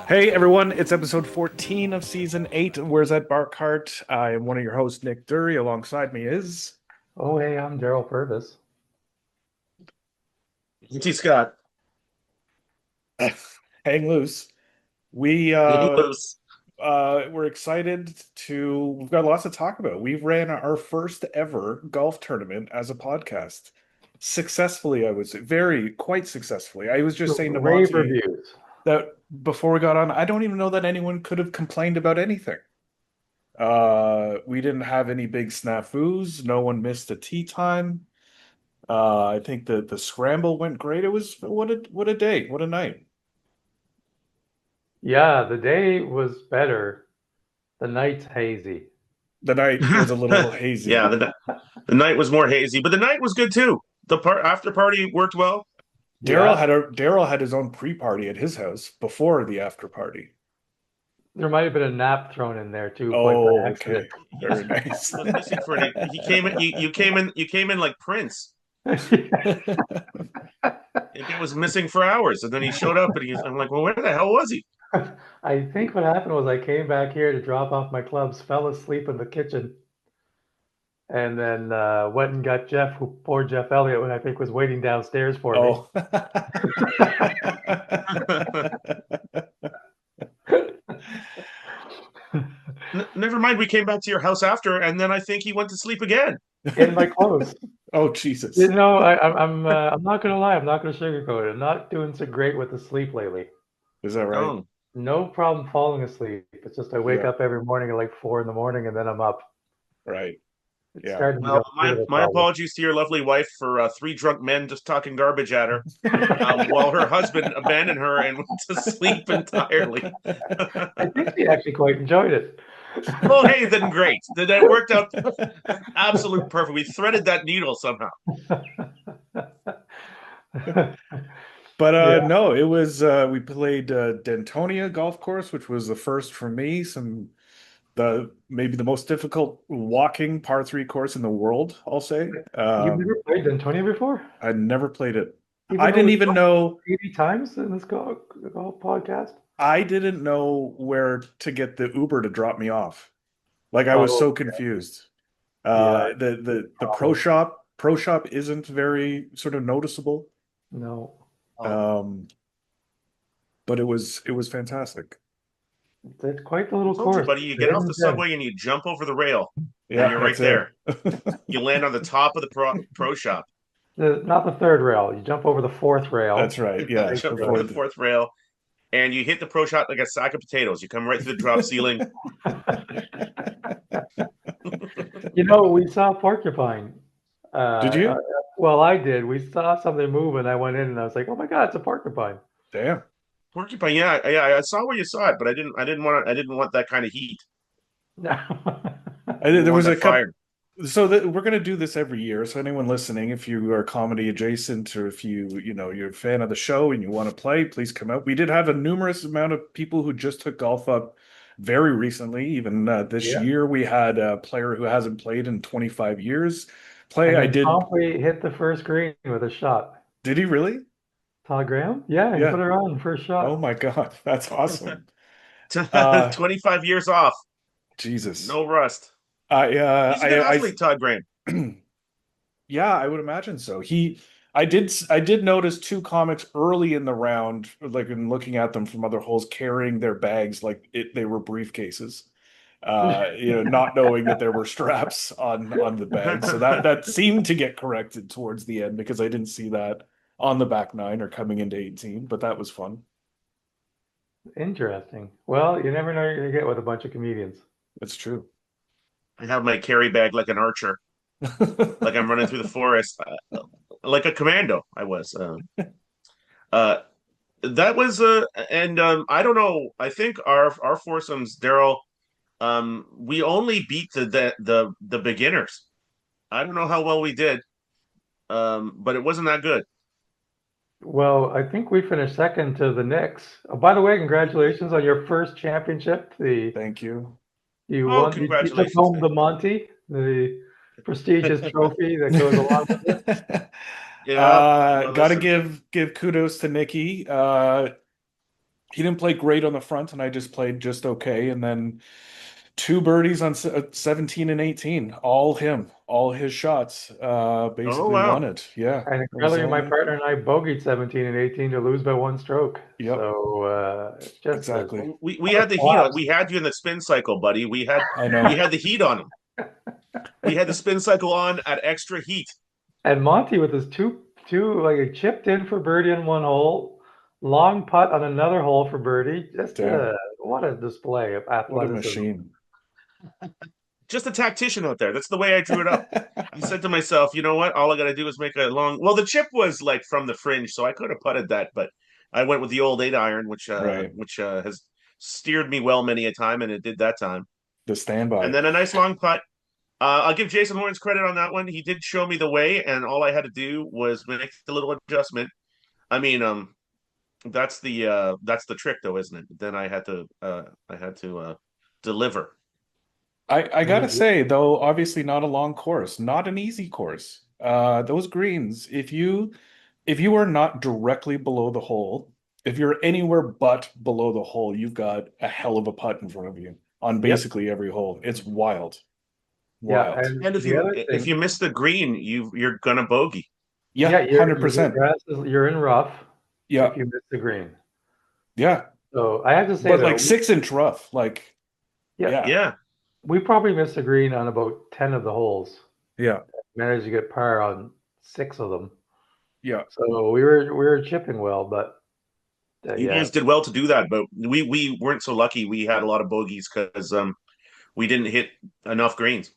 Hey everyone, it's episode 14 of season 8 of Where's That Barkhart? I am one of your hosts, Nick Dury. Alongside me is Oh, hey, I'm Daryl Purvis. T. Scott. Hang Loose. We Hang loose. we're excited we've got lots to talk about. We ran our first ever golf tournament as a podcast. Successfully, I would say. Quite successfully. I was just saying to Rave Monty reviews. that before we got on, I don't even know that anyone could have complained about anything. We didn't have any big snafus. No one missed a tee time. I think the scramble went great. It was what a day, what a night. Yeah, the day was better. The night's hazy. The night was a little hazy. Yeah, the night was more hazy, but the night was good too. The after party worked well. Yeah, Daryl had his own pre-party at his house before the after party. there might have been a nap thrown in there too, quite by Oh, accident. okay. Very nice. He was missing for it. He came in. You came in like Prince. It was missing for hours, and then he showed up, and I'm like, well, where the hell was he? I think what happened was I came back here to drop off my clubs, fell asleep in the kitchen, and then went and got poor Jeff Elliott, when I think was waiting downstairs for me. Oh. Never mind. We came back to your house after, and then I think he went to sleep again. In my clothes. Oh, Jesus. You know, I'm not gonna lie. I'm not gonna sugarcoat it. I'm not doing so great with the sleep lately. Is that right? Oh, No problem falling asleep. It's just I wake Yeah, up every morning at like 4 in the morning and then I'm up. right. It's Yeah. starting to well, become a bit my of a my problem. apologies to your lovely wife for three drunk men just talking garbage at her, while her husband abandoned her and went to sleep entirely. I think she actually quite enjoyed it. Well, hey, then great. That worked out absolute perfect. We threaded that needle somehow. But Yeah, no, it was we played Dentonia Golf Course, which was the first for me. The maybe the most difficult walking par three course in the world, I'll say. you've never played Antonia before, I never played it. I even though didn't we've even talked know 80 times in this golf podcast. I didn't know where to get the Uber to drop me off. Like I was Oh, so confused. yeah, The problem. pro shop isn't very sort of noticeable. No, Oh, Um, but it was fantastic. it's quite the I little told you, course. buddy. It's You a get off hidden the gem. subway and you jump over the rail, and Yeah, you're right that's it. there. You land on the top of the pro shop. Not the third rail. You jump over the fourth That's rail. right. Yeah, Jump over before the fourth rail, and you hit the pro shop like a sack of potatoes. You come right through the drop ceiling. You know, we saw porcupine. Did Uh, uh, you? well, I did. We saw something move, and I went in, and I was like, "Oh my God, it's a porcupine!" Damn. Porcupine, yeah. I saw where you saw it, but I didn't want that kind of heat. I didn't There want was a that couple. fire. So that we're going to do this every year. So anyone listening, if you are comedy adjacent or if you're a fan of the show and you want to play, please come out. We did have a numerous amount of people who just took golf up very recently. Even this Yeah, year, we had a player who hasn't played in 25 years play. and I then did. promptly hit the first green with a shot. Did he really? Todd Graham? Yeah, he Yeah. put it on first Oh shot. my God, that's awesome. Uh, 25 years off, Jesus. no rust. I He's a good athlete, Todd Graham. Yeah, I would imagine so. I did notice two comics early in the round, like in looking at them from other holes, carrying their bags like they were briefcases. Not knowing that there were straps on the bag. So that seemed to get corrected towards the end because I didn't see that on the back nine or coming into 18, but that was fun. Interesting. Well, you never know what you're gonna get with a bunch of comedians. It's true. I have my carry bag like an archer, like I'm running through the forest, like a commando. I was. Uh, that was and I don't know. I think our foursomes, Daryl. We only beat the beginners. I don't know how well we did, but it wasn't that good. Well, I think we finished second to the Knicks. Oh, by the way, congratulations on your first championship. Thank you. You Oh, won. You took congratulations! home the Monty, the prestigious trophy that goes along with it. Yeah. Well, Gotta listen. give kudos to Nikki. he didn't play great on the front, and I just played just okay. And then two birdies on 17 and 18, all him, all his shots. Oh Basically won wow. it. Yeah, And it was incredibly, my partner and I bogeyed 17 and 18 to lose by one stroke. yep, So it's just exactly. We what a had the heat on. class. We had you in the spin cycle, buddy. I We know. had the heat on him. We had the spin cycle on at extra heat. And Monty with his two like he chipped in for birdie on one hole, long putt on another hole for birdie. Just Damn, what a display of what a athleticism. machine. Just a tactician out there. That's the way I drew it up. I said to myself, you know what? All I got to do is make a long. Well, the chip was like from the fringe, so I could have putted that, but I went with the old 8 iron, Right. which has steered me well many a time, and it did that time. The And standby. then a nice long putt. I'll give Jason Lawrence credit on that one. He did show me the way, and all I had to do was make a little adjustment. I mean, that's the trick, though, isn't it? Then I had to deliver. I gotta say though, obviously not a long course, not an easy course. Those greens, if you are not directly below the hole, if you're anywhere but below the hole, you've got a hell of a putt in front of you on Yep. basically every hole. It's wild, Yeah, wild. and And the other if thing, you miss the green, you're gonna bogey. yeah, Yeah, 100%. you're in rough Yeah, if you miss the green. yeah. So I have to say But like though, 6 inch rough, like yeah, yeah, Yeah. we probably missed the green on about 10 of the holes. yeah, Managed to get par on 6 of them. yeah. So we were chipping well, but You yeah, guys did well to do that, but we weren't so lucky. We had a lot of bogeys because we didn't hit enough greens.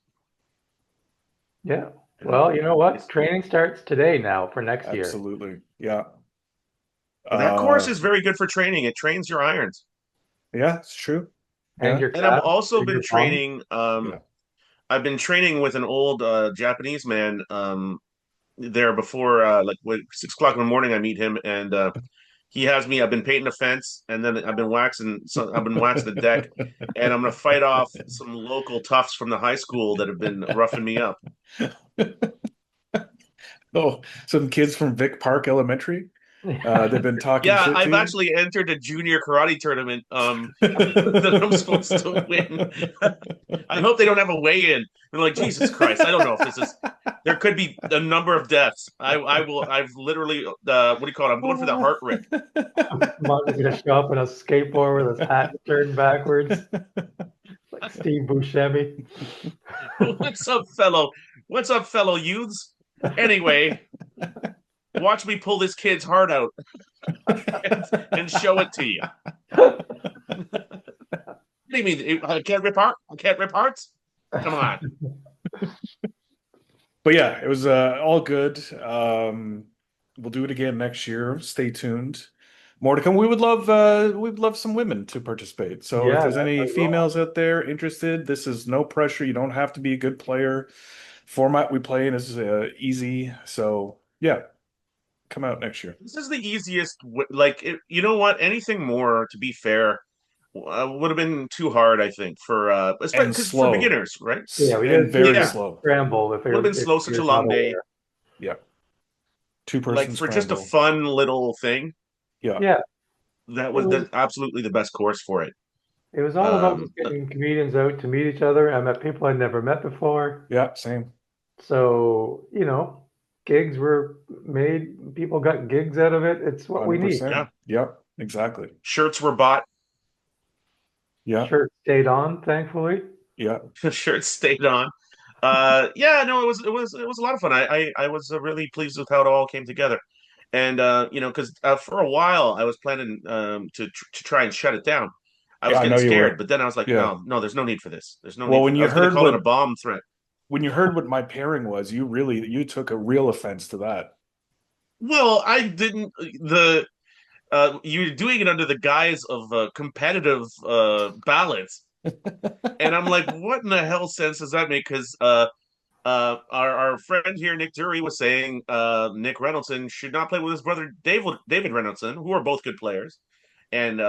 yeah. And Well, you know what? it's, Training starts today now for next year. Absolutely. Yeah. that course Uh is very good for training. It trains your irons. yeah, it's true. And Yeah, your And I've calves also and been your bum. training. yeah. I've been training with an old Japanese man. There before like 6 o'clock in the morning, I meet him, and he has me. I've been painting the fence, and then I've been waxing. So I've been waxing the deck, and I'm gonna fight off some local toughs from the high school that have been roughing me up. Oh, some kids from Vic Park Elementary. They've been talking Yeah, shit to I've you. actually entered a junior karate tournament that I'm supposed to win. I hope they don't have a weigh-in. They're like, Jesus Christ, I don't know if this is. There could be a number of deaths. I will. I've literally. What do you call it? I'm going for the heart rip. Monty's gonna show up in a skateboard with his hat turned backwards, like Steve Buscemi. What's up, fellow? What's up, fellow youths? Anyway, watch me pull this kid's heart out and show it to you. What do you mean? I can't rip heart? I can't rip hearts? Come on. But yeah, it was all good. We'll do it again next year. Stay tuned. More to come. We'd love some women to participate. So if Yeah, there's that's any what we want. females out there interested, this is no pressure. You don't have to be a good player. Format we play in is easy. So yeah, come out next year. This is the easiest. Like, you know what? Anything more, to be fair, would have been too hard. I think for especially And because for slow. beginners, right? Yeah, we And did a very Yeah, slow. scramble would have been if slow. Such a you're not long day. aware. Yeah. Two Like person for just a scramble. fun little thing, Yeah. Yeah, that it was was absolutely the best course for it. it was all about just getting comedians out to meet each other. I met people I'd never met before. Yeah, same. So, gigs were made, people got gigs out of it. It's what we need. 100%. Yeah, Yep, exactly. shirts were bought. Yeah, Shirt stayed on, thankfully. yeah. Shirts stayed on. Yeah, no, it was a lot of fun. I was really pleased with how it all came together. And because for a while I was planning to try and shut it down. I Yeah, was I getting know you scared, were. but then I was like, Yeah. no, there's no need for this. There's no Well, need for. I was going to call it a bomb threat. when you heard what my pairing was, you took a real offense to that. Well, I didn't. The You're doing it under the guise of competitive ballads, and I'm like, what in the hell sense does that make? Because our friend here, Nick Dury, was saying Nick Reynoldson should not play with his brother David Reynoldson, who are both good players, and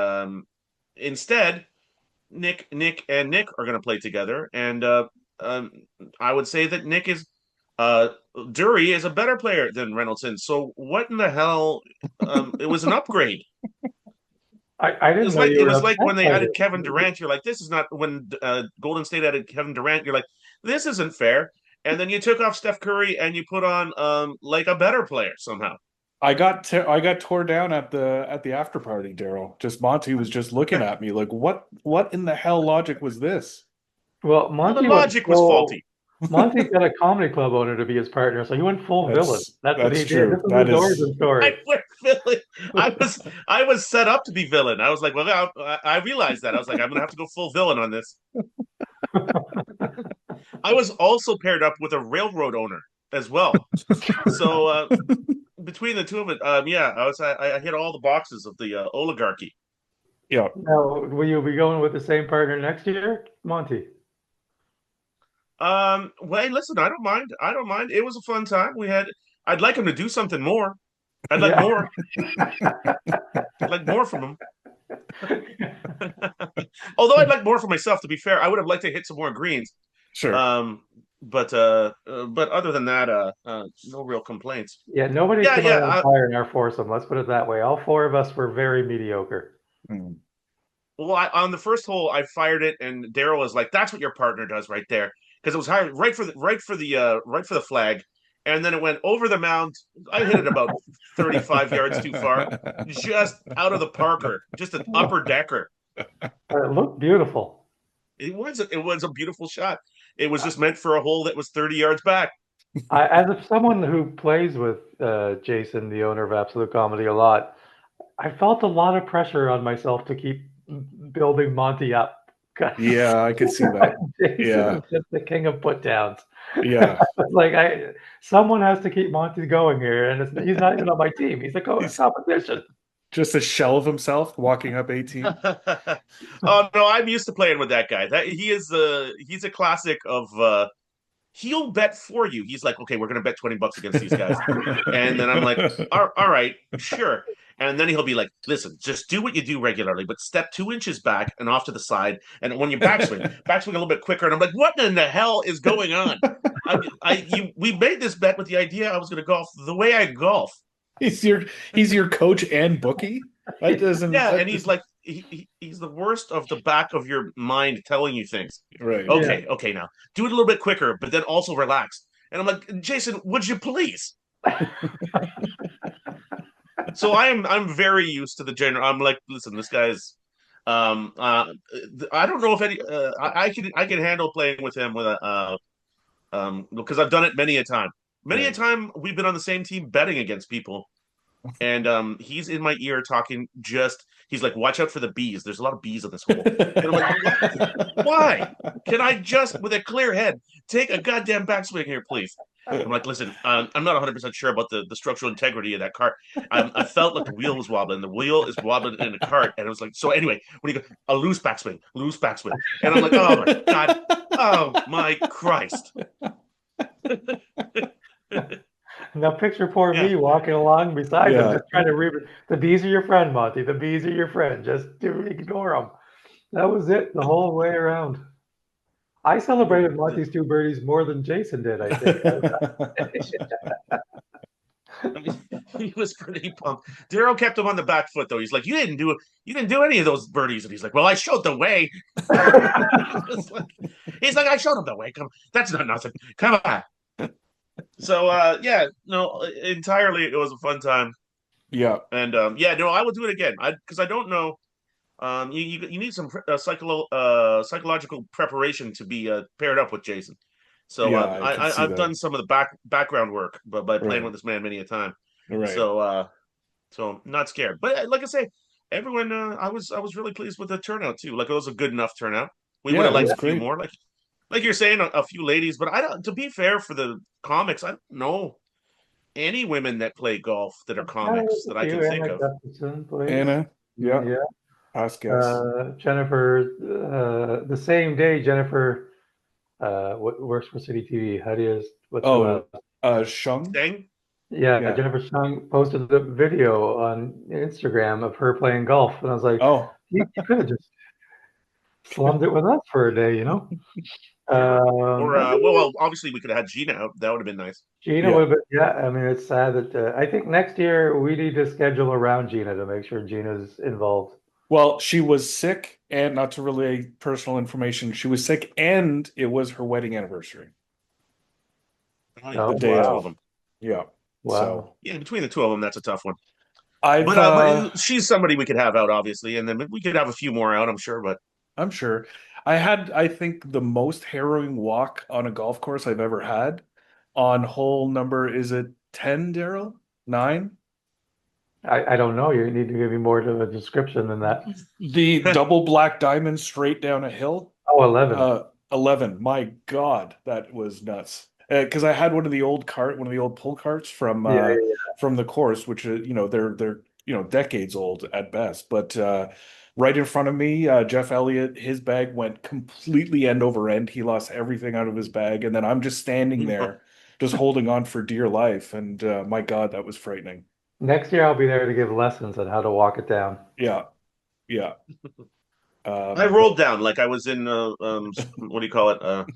instead Nick are going to play together, and um, I would say that Nick is Dury is a better player than Reynoldson. So what in the hell? It was an upgrade. I didn't know you It were was like upset when they by added this. Kevin Durant. You're like, this is not when Golden State added Kevin Durant. You're like, this isn't fair. And then you took off Steph Curry and you put on like a better player somehow. I got tore down at the after party, Daryl. Just Monty was just looking at me like, what in the hell logic was this? Well, Well, the logic was faulty. Monty got a comedy club owner to be his partner, so he went full villain. That's what That's he did. This true. is That his is origin story. I went villain. I was set up to be villain. I was like, well, I realized that. I was like, I'm gonna have to go full villain on this. I was also paired up with a railroad owner as well. So between the two of it, yeah, I hit all the boxes of the oligarchy. yeah. Now, will you be going with the same partner next year, Monty? Well, hey, listen, I don't mind. I don't mind. It was a fun time. I'd like him to do something more. I'd like Yeah. more. I'd like more from him. Although I'd like more for myself, to be fair, I would have liked to hit some more greens. Sure. But other than that, no real complaints. Yeah, nobody Yeah, came out on yeah. fire in our foursome. Let's put it that way. All four of us were very mediocre. Mm. Well, on the first hole, I fired it, and Daryl was like, "That's what your partner does right there," because it was high, right for the flag, and then it went over the mound. I hit it about 35 yards too far, just out of the Parker, just an upper decker. But it looked beautiful. It was a beautiful shot. It was just meant for a hole that was 30 yards back. As someone who plays with Jason, the owner of Absolute Comedy, a lot, I felt a lot of pressure on myself to keep building Monty up. Yeah, I could see that. Jason Yeah. is just the king of put downs. Yeah. Like someone has to keep Monty going here, and he's not even on my team. He's a He's competition. just a shell of himself walking up 18. Oh no, I'm used to playing with that guy. He's a classic of he'll bet for you. He's like, okay, we're gonna bet $20 against these guys. And then I'm like, all right, sure. And then he'll be like, listen, just do what you do regularly, but step 2 inches back and off to the side. And when you backswing a little bit quicker. And I'm like, what in the hell is going on? We made this bet with the idea I was going to golf the way I golf. He's your coach and bookie. That doesn't. Yeah, that and he's like, he's the worst of the back of your mind telling you things. right. Okay, okay, now do it a little bit quicker, but then also relax. And I'm like, Jason, would you please? So I'm very used to the general. I'm like, listen, this guy's. I don't know if any. I can handle playing with him with a because I've done it many a time. Many a Right. time we've been on the same team betting against people, and he's in my ear talking. He's like, watch out for the bees. There's a lot of bees on this hole, and I'm like, what? Why? Can I just, with a clear head, take a goddamn backswing here, please? I'm like, listen, I'm not 100% sure about the structural integrity of that cart. I felt like the wheel was wobbling. The wheel is wobbling in the cart. And it was like, so anyway, when you go, a loose backswing. And I'm like, oh my God. Oh my Christ. Now picture poor Yeah. me walking along beside Yeah. them, just trying to read. The bees are your friend, Monty. The bees are your friend. Just ignore them. That was it the whole way around. I celebrated Monty's 2 birdies more than Jason did, I think. I mean, he was pretty pumped. Daryl kept him on the back foot though. He's like, you didn't do any of those birdies. And he's like, well, I showed the way. He's like, I showed him the way. Come, that's not nothing. Come on. So yeah, no, entirely it was a fun time. Yeah. And yeah, no, I will do it again. Because I don't know. You need some psychological preparation to be paired up with Jason. So Yeah, I can see I've done that. some of the background work, but by playing Right. with this man many a time. Right. So not scared. But like I say, everyone, I was really pleased with the turnout too. Like it was a good enough turnout. We would Yeah, have it liked was a few great. more. Like you're saying, a few ladies, but I don't. To be fair, for the comics, I don't know any women that play golf that are comics that I can You, think Anna of. Gustafson, please. Anna. Yeah. Yeah. Past guess. Jennifer, the same day, Jennifer what works for City TV. How do you, what's the Oh, last? Shung. Yeah, Yeah. Jennifer Chung posted the video on Instagram of her playing golf, and I was like, Oh. you could have just slummed it with us for a day, you know? Yeah. Or And well, obviously we could have had Gina out. That would have been nice. Gina Yeah. would have been, yeah, I mean, it's sad that I think next year we need to schedule around Gina to make sure Gina's involved. Well, she was sick, and not to relay personal information, she was sick, and it was her wedding anniversary Funny, Oh, the between day the two of wow. of. them. Yeah. So Wow. Yeah, between the two of them, that's a tough one. I've But she's somebody we could have out, obviously, and then we could have a few more out, I'm sure. But I'm sure. I had, I think, the most harrowing walk on a golf course I've ever had on hole number, is it 10, Daryl? 9? I don't know. You need to give me more of a description than that. The double black diamond straight down a hill. Oh, 11. 11. My God, that was nuts. Because I had one of the old pull carts Yeah, from the course, which they're decades old at best. But right in front of me, Jeff Elliott, his bag went completely end over end. He lost everything out of his bag, and then I'm just standing no. there, just holding on for dear life. And my God, that was frightening. next year I'll be there to give lessons on how to walk it down. Yeah, yeah. I But rolled down like I was in what do you call it?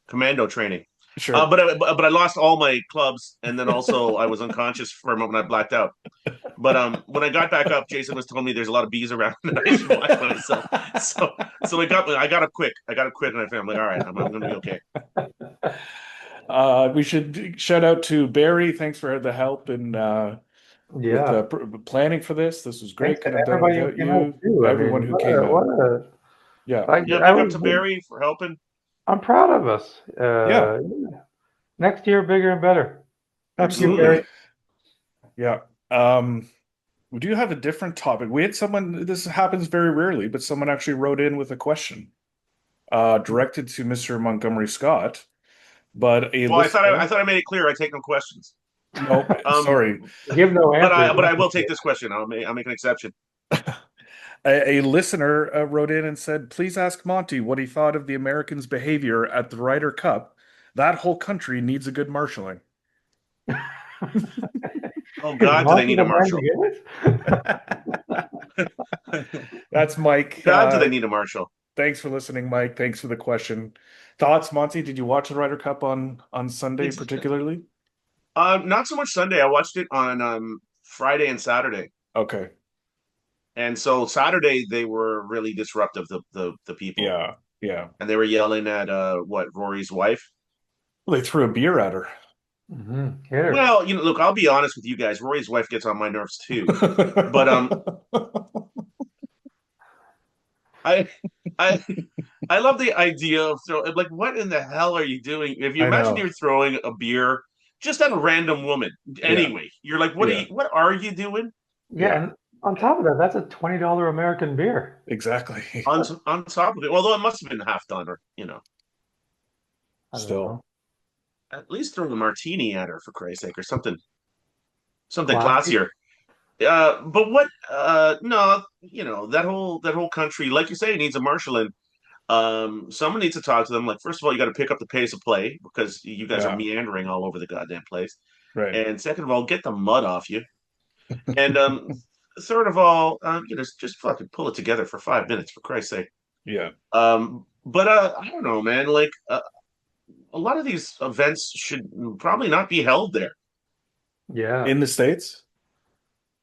Commando training. sure. But I lost all my clubs, and then also I was unconscious for a moment. I blacked out. But when I got back up, Jason was telling me there's a lot of bees around and I should watch myself. So I got up quick. I got up quick, and I'm like, all right, I'm gonna be okay. We should shout out to Barry. Thanks for the help and with Yeah. planning for this. This was Thanks great. to Couldn't have done it everybody who without came out you. too. I Everyone mean, who came what out. a, Yeah, Yeah, I big up to was, Barry for helping. I'm proud of us. yeah, Next year, bigger and better. Thank you, Absolutely. Barry. absolutely. Yeah. Um, we do have a different topic. We had someone, this happens very rarely, but someone actually wrote in with a question directed to Mr. Montgomery Scott, but a Well, I listener, thought I made it clear I take no questions. no, Um, sorry, Give no answers. but That's I for will take sure. this question. I'll make an exception. a listener wrote in and said, please ask Monty what he thought of the Americans' behavior at the Ryder Cup. That whole country needs a good marshaling. Oh Is God, do they Monty need a the man to marshal? give it? That's Mike. God, do they need a marshal? Thanks for listening, Mike. Thanks for the question. Thoughts, Monty? Did you watch the Ryder Cup on Sunday It's particularly? not so much Sunday. I watched it on Friday and Saturday. Okay. And so Saturday they were really disruptive, the people, Yeah. Yeah. and they were yelling at what Rory's wife. Well, they threw a beer at her. Hit her. Well, look, I'll be honest with you guys. Rory's wife gets on my nerves too. But I I I love the idea of like what in the hell are you doing? If you I imagine know. you're throwing a beer just at a random woman, Yeah. anyway, you're like, Yeah. what are you doing? Yeah, Yeah. and on top of that, that's a $20 American beer. Exactly. On top of it? Although it must have been half done, or I don't Still. know. at least throw a martini at her for Christ's sake, or something Classy. classier. But what? No, that whole country, like you say, needs a marshal, and someone needs to talk to them. Like, first of all, you got to pick up the pace of play because you guys are Yeah. meandering all over the goddamn place. Right. And second of all, get the mud off you. And third of all, just fucking pull it together for 5 minutes, for Christ's sake. Yeah. But I don't know, man. Like, a lot of these events should probably not be held there. Yeah. In the States?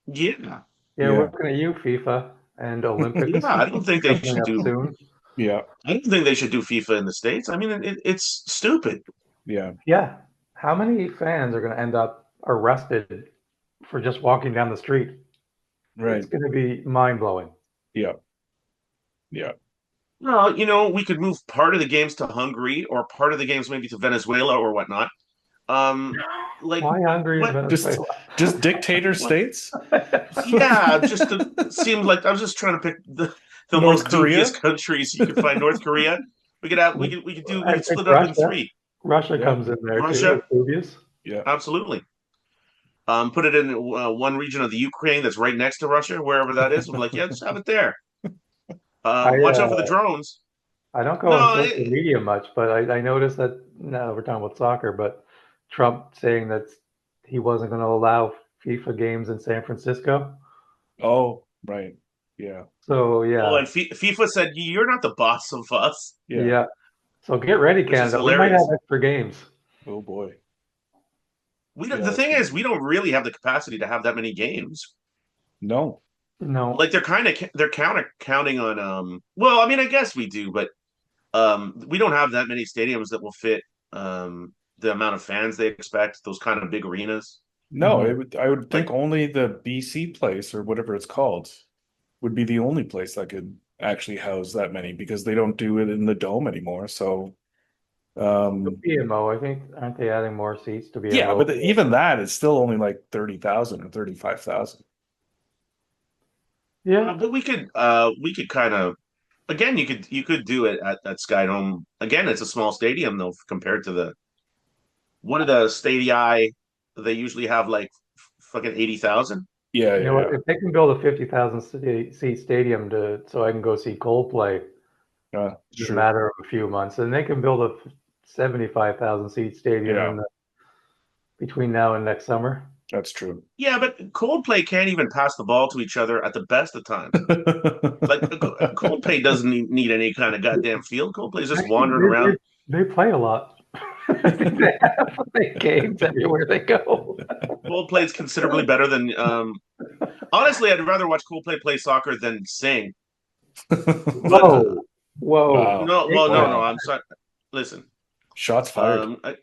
Yeah, Yeah, we're Yeah. looking at you, FIFA, and yeah. Olympics I don't think they coming should up do. soon. Yeah. I don't think they should do FIFA in the States. I mean, it's stupid. Yeah. Yeah. How many fans are going to end up arrested for just walking down the street? It's Right. going to be mind-blowing. Yeah. Yeah. No, we could move part of the games to Hungary or part of the games maybe to Venezuela or whatnot. Like Why Hungary and what? Just Venezuela? just dictator What? states? Yeah, just it seemed like I was just trying to pick the North most dubious Korea? countries you could find. North Korea. We I could think split it up in Russia. three. Russia Yeah. comes in there too. Russia, It's dubious. Yeah. absolutely. Put it in one region of the Ukraine that's right next to Russia, wherever that is. I'm like, yeah, just have it there. I Watch out for the drones. I don't go on No, social media much, but I noticed that now we're talking about soccer, but Trump saying that he wasn't going to allow FIFA games in San Francisco. Oh, right. Yeah. So oh, yeah, and FIFA said you're not the boss of us, Yeah. yeah. So get ready, which is Canada. We might have hilarious. extra games. Oh boy. We don't, Yeah, the that's thing good. is, we don't really have the capacity to have that many games. No. No. Like they're counting on well, I mean I guess we do, but we don't have that many stadiums that will fit the amount of fans they expect, those kind of big arenas. No, Mhm. I would think Like only the BC place or whatever it's called would be the only place that could actually house that many because they don't do it in the dome anymore. So, The um, BMO, I think, aren't they adding more seats to yeah, BMO? but even that is still only like 30,000 or 35,000. Yeah. but we could kind of again you could do it at Sky Dome. Again, it's a small stadium though compared to the one of the stadia they usually have like fucking 80,000. Yeah, You yeah, know what? yeah. If they can build a 50,000 seat stadium so I can go see Coldplay in a Sure. matter of a few months, and they can build a 75,000 seat stadium Yeah, between now and next summer. that's true. Yeah, but Coldplay can't even pass the ball to each other at the best of times. Like Coldplay doesn't need any kind of goddamn field. Coldplay's just Actually, wandering around. they play a lot. I think they have like games everywhere they go. Coldplay's considerably better than honestly, I'd rather watch Coldplay play soccer than sing. But Whoa, whoa! Wow. no, well, no, Caitlin, no. Wow. I'm sorry. Listen, Shots fired. um, I,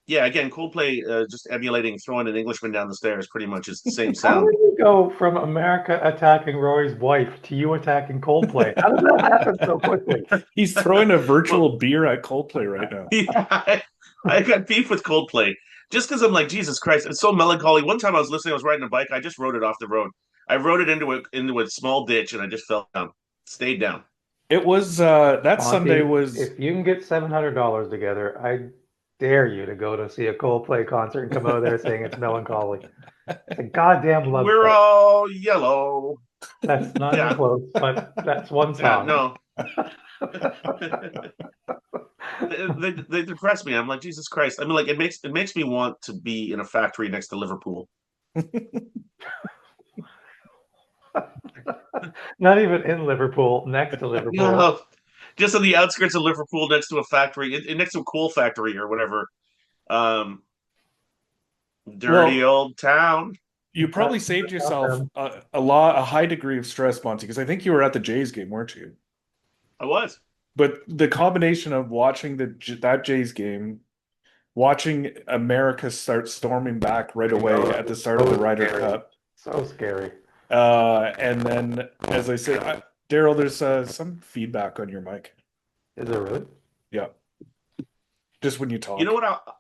yeah, again, Coldplay just emulating throwing an Englishman down the stairs, pretty much is the same how sound. did you go from America attacking Rory's wife to you attacking Coldplay? How did that happen so quickly? He's throwing a Well, virtual beer at Coldplay right now. I got beef with Coldplay just because I'm like Jesus Christ, it's so melancholy. One time I was listening, I was riding a bike, I just rode it off the road. I rode it into a small ditch, and I just fell down, stayed down. It was that Sunday Monty, was if you can get $700 together, I dare you to go to see a Coldplay concert and come out there saying it's melancholy. It's a goddamn love We're fest. all yellow. That's not even Yeah, close, but that's one yeah, song. no. They depress me. I'm like Jesus Christ. I mean, like it makes me want to be in a factory next to Liverpool. Not even in Liverpool, next to Liverpool. No, just on the outskirts of Liverpool, next to a factory, next to a coal factory or whatever. Um, dirty well, old town. you probably saved yourself a high degree of stress, Monty, because I think you were at the Jays game, weren't you? I was. But the combination of watching that Jays game, watching America start storming back right away Oh, at the start of the so Ryder scary. Cup, So scary. and then as I said, Daryl, there's some feedback on your mic. Is it really? Yeah, just when you You know talk. what?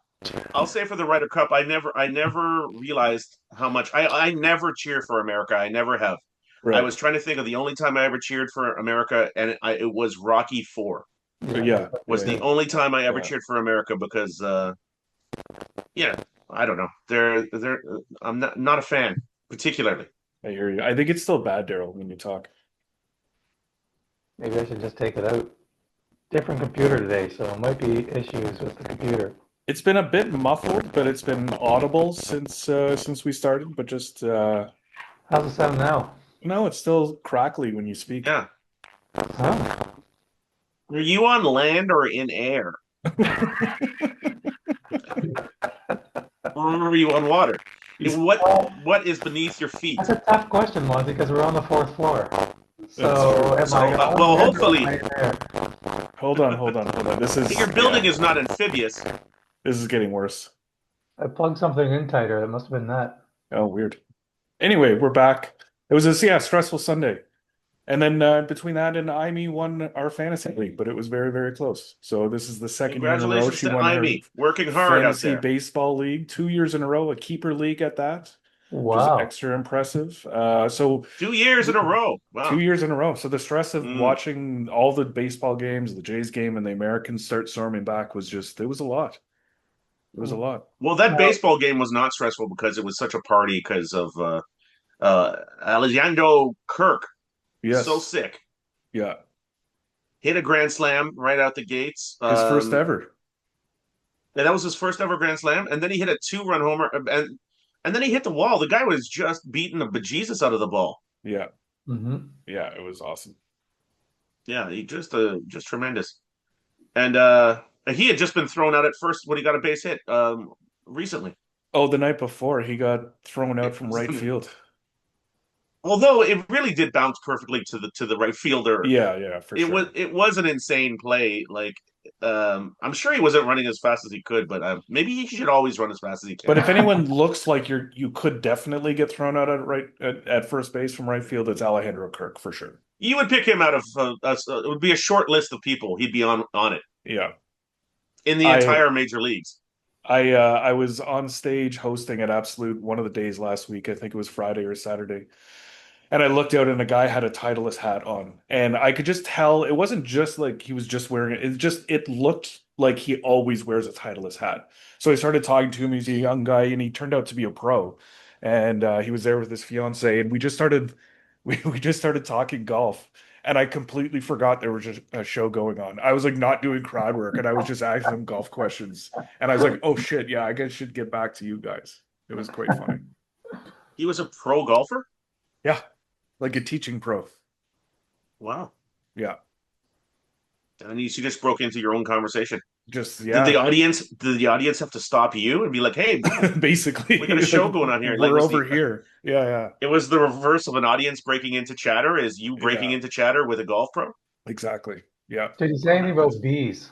I'll say for the Ryder Cup, I never realized how much I never cheer for America. I never have. I Right. was trying to think of the only time I ever cheered for America, and it was Rocky Four. Yeah, Yeah, Was yeah, the yeah, only time I ever yeah. cheered for America because yeah, I don't know. They're I'm not a fan particularly. I hear you. I think it's still bad, Daryl, when you talk. maybe I should just take it out. Different computer today, so it might be issues with the computer. It's been a bit muffled, but it's been audible since we started. But just How's it sound now? no, it's still crackly when you speak. Yeah. Huh? Are you on land or in air? Or are you on water? What Well, what is beneath your feet? that's a tough question, Monty, because we're on the fourth floor. That's So true. am I So on well, land or hopefully am I in there? Hold on, hold on, hold on. This is your building yeah, is not amphibious. this is getting worse. I plugged something in tighter. It must have been that. Oh, weird. Anyway, we're back. It was a stressful Sunday. And then between that and Amy won our fantasy league, but it was very, very close. So this is the second year in a row Congratulations she to won her Amy, working hard out fantasy there. baseball league, 2 years in a row, a keeper league at that, which is Wow. extra impressive. So 2 years in a row. two Wow. years in a row. So the stress of Mm. watching all the baseball games, the Jays game, and the Americans start storming back was just, it was a lot. It was a lot. Well, that Now, baseball game was not stressful because it was such a party because of Alejandro Kirk, so Yes. sick, hit a grand slam right out the gates. His first ever. And that was his first ever grand slam. And then he hit a two-run homer, and then he hit the wall. The guy was just beating the bejesus out of the ball. Yeah. mhm. Yeah, it was awesome. Yeah, he just tremendous. And he had just been thrown out at first when he got a base hit recently. Oh, the night before he got thrown out from right field. although it really did bounce perfectly to the right fielder. Yeah, yeah, for sure. It was an insane play. Like I'm sure he wasn't running as fast as he could, but maybe he should always run as fast as he But can. if anyone looks like you could definitely get thrown out at first base from right field, it's Alejandro Kirk for sure. You would pick him out of it would be a short list of people. He'd be on it Yeah. in the I entire major leagues. I was on stage hosting at Absolute one of the days last week. I think it was Friday or Saturday. And I looked out and a guy had a Titleist hat on. And I could just tell it wasn't just like he was just wearing it. It looked like he always wears a Titleist hat. So I started talking to him. He's a young guy and he turned out to be a pro. And he was there with his fiance and we just started talking golf. And I completely forgot there was just a show going on. I was like not doing crowd work and I was just asking him golf questions. And I was like, oh shit, yeah, I guess I should get back to you guys. It was quite funny. He was a pro golfer. Yeah, like a teaching pro. Wow. Yeah. And you just broke into your own conversation. Just Did the yeah, audience did the audience have to stop you and be like, "Hey, man, we got a basically like show going on here"? Like, we're over here. Yeah, yeah, it was the reverse of an audience breaking into chatter. Is you breaking yeah, into chatter with a golf pro? exactly. Yeah. Did he say anything That's about bees?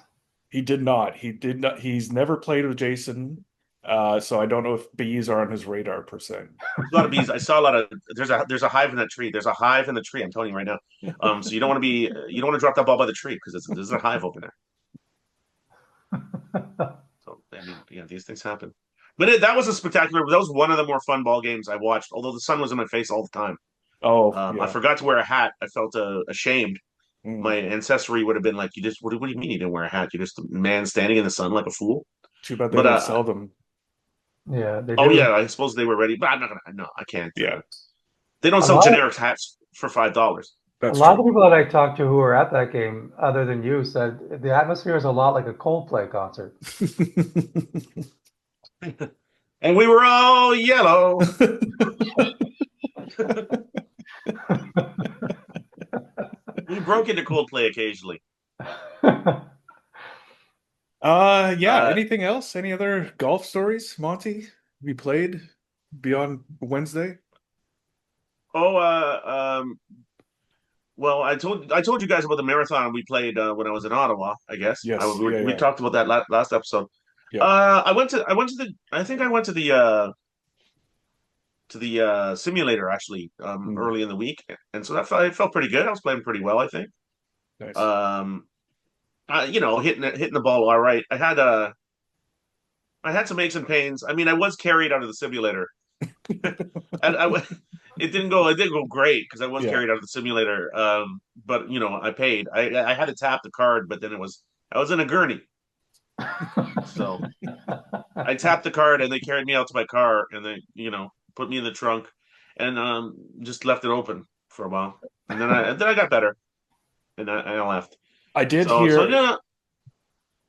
He did not. He did not. He's never played with Jason. So I don't know if bees are on his radar per se. a lot of bees. I saw a lot of. There's a hive in that tree. There's a hive in the tree. I'm telling you right now. So you don't want to drop that ball by the tree because there's a hive open there. So I mean, yeah, these things happen. But that was a spectacular. That was one of the more fun ball games I watched. Although the sun was in my face all the time. Oh, I yeah. forgot to wear a hat. I felt ashamed. My Mm. ancestry would have been like, "You just what do you mean you didn't wear a hat? You're just a man standing in the sun like a fool." Too bad they But don't sell them. Yeah, they oh do. yeah, I suppose they were ready. But I'm not gonna. No, I can't. Yeah, They don't A sell lot generic hats for $5. A that's lot of the true. people that I talked to who were at that game, other than you, said the atmosphere is a lot like a Coldplay concert. And we were all yellow. We broke into Coldplay occasionally. Yeah. Uh, Anything else? Any other golf stories, Monty? We played beyond Wednesday? oh, well, I told you guys about the marathon we played when I was in Ottawa. I guess Yes. Yeah, we yeah, talked about that last episode. yeah. I went to the I think I went to the simulator actually Mm, early in the week, and so it felt pretty good. I was playing pretty well, I think. nice. Um, hitting the ball all right. I had some aches and pains. I mean, I was carried out of the simulator, and it didn't go great because I was Yeah. carried out of the simulator. But I paid. I had to tap the card, but then I was in a gurney, so I tapped the card and they carried me out to my car and they put me in the trunk and just left it open for a while, and then I got better and I left. I did So hear yeah.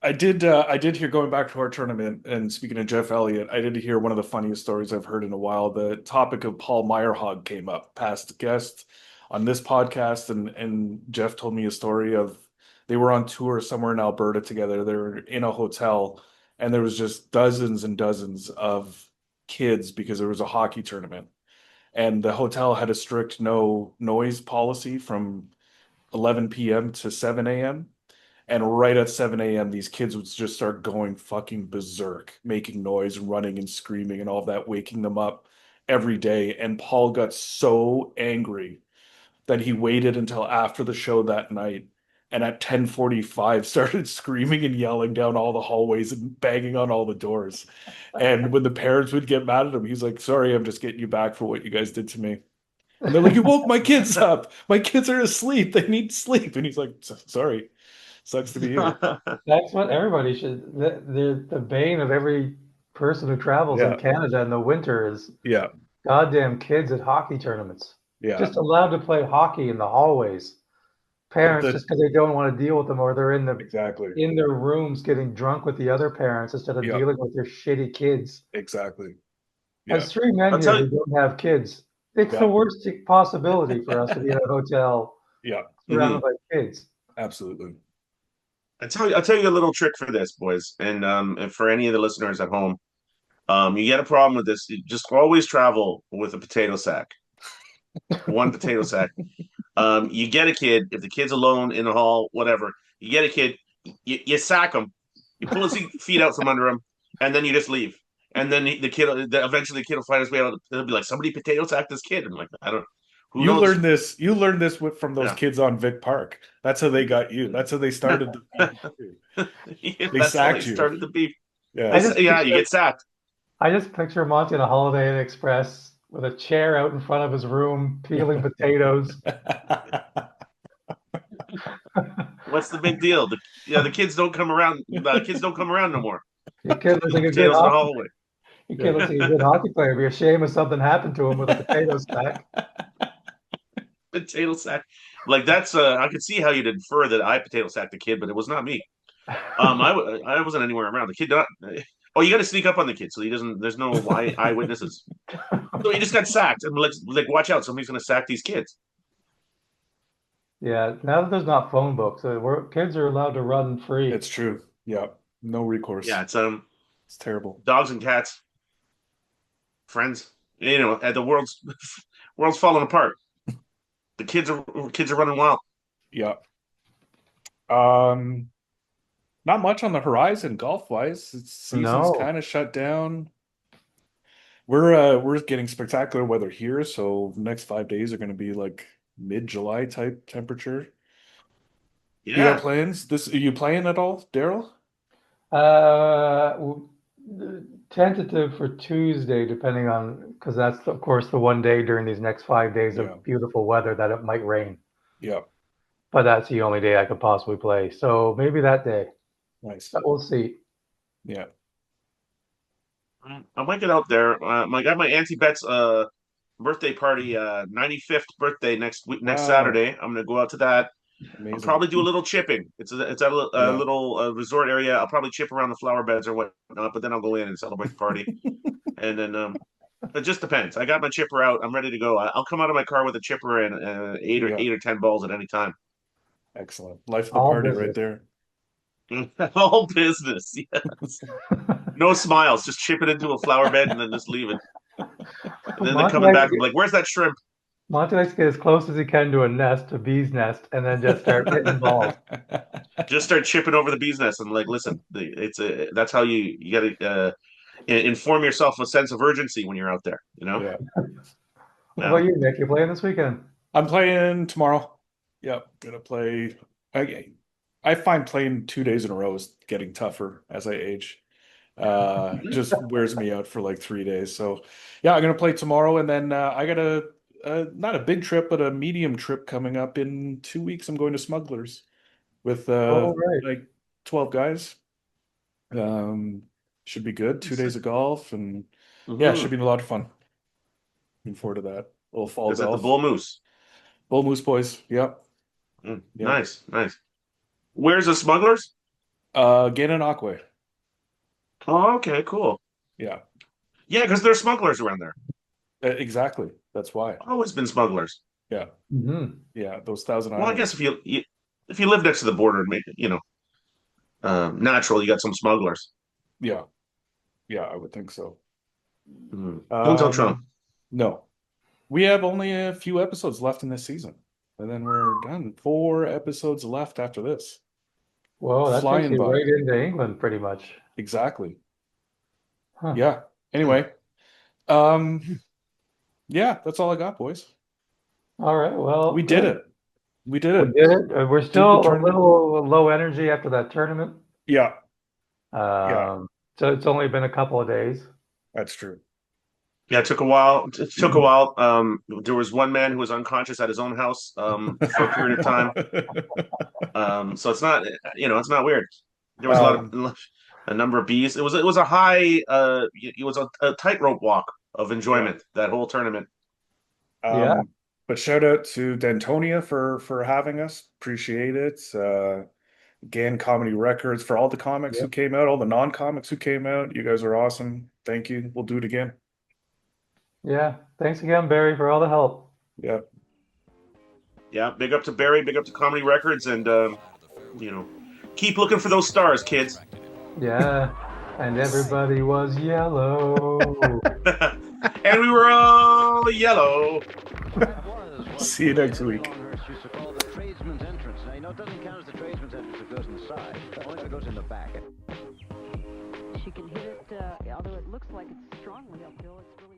I did hear going back to our tournament and speaking of Jeff Elliott, I did hear one of the funniest stories I've heard in a while. The topic of Paul Meyerhog came up, past guest on this podcast, and Jeff told me a story of they were on tour somewhere in Alberta together. They were in a hotel and there was just dozens and dozens of kids because there was a hockey tournament. And the hotel had a strict no noise policy from 11 p.m. to 7 a.m. And right at 7 a.m., these kids would just start going fucking berserk, making noise, running and screaming and all of that, waking them up every day. And Paul got so angry that he waited until after the show that night and at 10:45 started screaming and yelling down all the hallways and banging on all the doors. And when the parents would get mad at him, he's like, "Sorry, I'm just getting you back for what you guys did to me." And they're like, "You woke my kids up. My kids are asleep. They need sleep." And he's like, "Sorry. Sucks to be you." That's what everybody should. The bane of every person who travels in Yeah. Canada in the winter is Yeah. goddamn kids at hockey tournaments. Yeah. Just allowed to play hockey in the hallways. But Parents just because they don't want to deal with them, or they're exactly. in their rooms getting drunk with the other parents instead of Yep. dealing with their shitty kids. Exactly. Yeah. As three men I'll here tell you. who don't have kids, it's the Yeah. worst possibility for us to be in a hotel Yeah. surrounded Mhm. by kids. Absolutely. I'll tell you a little trick for this, boys, and for any of the listeners at home. You get a problem with this, you just always travel with a potato sack. One potato sack. You get a kid if the kid's alone in the hall, whatever. You get a kid, you sack him, you pull his feet out from under him, and then you just leave. And then the kid, eventually, the kid will find his way out. He'll be like, "Somebody potato sack this kid." I'm like, I don't. Who You knows? learned this. You learned this from those Yeah, kids on Vic Park. That's how they got you. That's how they started the beef. yeah, They that's how they sacked you. started the beef. Yeah. I just Yeah, you picture get sacked. I just picture Monty in a Holiday Inn Express with a chair out in front of his room, peeling potatoes. What's the big deal? The kids don't come around. The kids don't come around no more. Your kid looks Peeling like a good potatoes in the hockey. hallway. Your kid Yeah. looks like a good hockey player. It'd be a shame if something happened to him with a potato sack. Potato sack. Like that's I could see how you'd infer that I potato sacked the kid, but it was not me. I wasn't anywhere around. The kid not oh, you got to sneak up on the kid so he doesn't. There's no eyewitnesses. So he just got sacked, and like watch out, somebody's gonna sack these kids. Yeah, now that there's not phone books, kids are allowed to run free. It's true. Yeah. No recourse. Yeah, it's It's terrible. dogs and cats, friends. At the world's falling apart. The kids are running wild. Yeah. Not much on the horizon golf wise. Season's No, kind of shut down. We're getting spectacular weather here, so the next 5 days are going to be like mid-July type temperature. You got Yeah, plans? Are you playing at all, Daryl? uh, w- tentative for Tuesday, depending on because that's of course the one day during these next 5 days Yeah. of beautiful weather that it might rain. Yeah. But that's the only day I could possibly play. So maybe that day. Nice. But we'll see. Yeah. I might get out there. I got my Auntie Bet's birthday party, 95th birthday next week, next Wow. Saturday. I'm gonna go out to that. I'll Amazing. probably do a little chipping. It's at a Yeah. little resort area. I'll probably chip around the flower beds or whatnot, but then I'll go in and celebrate the party. And then it just depends. I got my chipper out. I'm ready to go. I'll come out of my car with a chipper and Yeah. 8 or 10 balls at any time. Excellent. Life of the All party right business. there. All business. Yes. No smiles. Just chip it into a flower bed and then just leave it. And then they're Monty coming likes to back and get, be like, "Where's that shrimp?" Monty likes to get as close as he can to a nest, a bee's nest, and then just start hitting balls. Just start chipping over the bee's nest and like, listen, that's how you got to inform yourself a sense of urgency when you're out there. Yeah. What Yeah. about you, Nick? You playing this weekend? I'm playing tomorrow. Yep. Gonna play. I find playing 2 days in a row is getting tougher as I age. Just wears me out for like 3 days. So yeah, I'm gonna play tomorrow, and then I got not a big trip, but a medium trip coming up in 2 weeks. I'm going to Smugglers with Oh, right. like 12 guys. Um, should be good. 2 days of golf, and yeah, it should Mm-hmm. be a lot of fun. Looking forward to that. A little fall Is it the golf. bull moose? Bull Moose boys. Yep. Yep. Nice, nice. Where's the smugglers? Gannon Aquay. Oh, okay, cool. Yeah. Yeah, because there's smugglers around there. Exactly. That's why. Always been smugglers. Yeah. Mm-hmm. Yeah. Those Thousand Well, I Islands. guess if you live next to the border, maybe natural, you got some smugglers. Yeah. Yeah, I would think so. Don't tell Trump. No. We have only a few episodes left in this season. And then we're done. 4 episodes left after this. Whoa, that takes Flying you by. right into England, pretty much. Exactly. Huh. Yeah. Anyway. Yeah, that's all I got, boys. All right. Well, We did good. it. We did We it. did it. We're Did the still a tournament. little low energy after that tournament. Yeah. Yeah. So it's only been a couple of days. That's true. Yeah, it took a while. It took a while. There was one man who was unconscious at his own house for a period of time. So it's not weird. There was a number of bees. It was a high. It was a tightrope walk of enjoyment that whole tournament. Yeah. But shout out to Dantonia for having us. Appreciate it. Gan Comedy Records for all the comics who Yep. came out, all the non-comics who came out. You guys are awesome. Thank you. We'll do it again. Yeah. Thanks again, Barry, for all the help. Yeah. Yeah, big up to Barry, big up to Comedy Records, and keep looking for those stars, kids. Yeah. And everybody was yellow. And we were all yellow. See you next week. Used to call it the tradesman's entrance. Now, you know, it doesn't count as the tradesman's entrance if it goes in the side. Only if it goes in the back. She can hit it, although it looks like it's strongly uphill, it's really